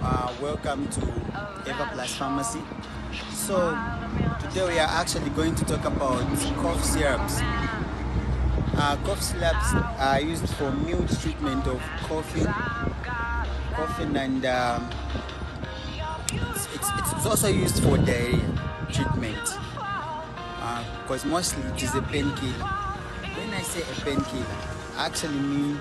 Welcome to Eva Plus Pharmacy. So today we are actually going to talk about cough syrups. Cough syrups are used for mild treatment of coughing, and it's also used for diarrhea treatment because mostly it is a painkiller. When I say a painkiller, I actually mean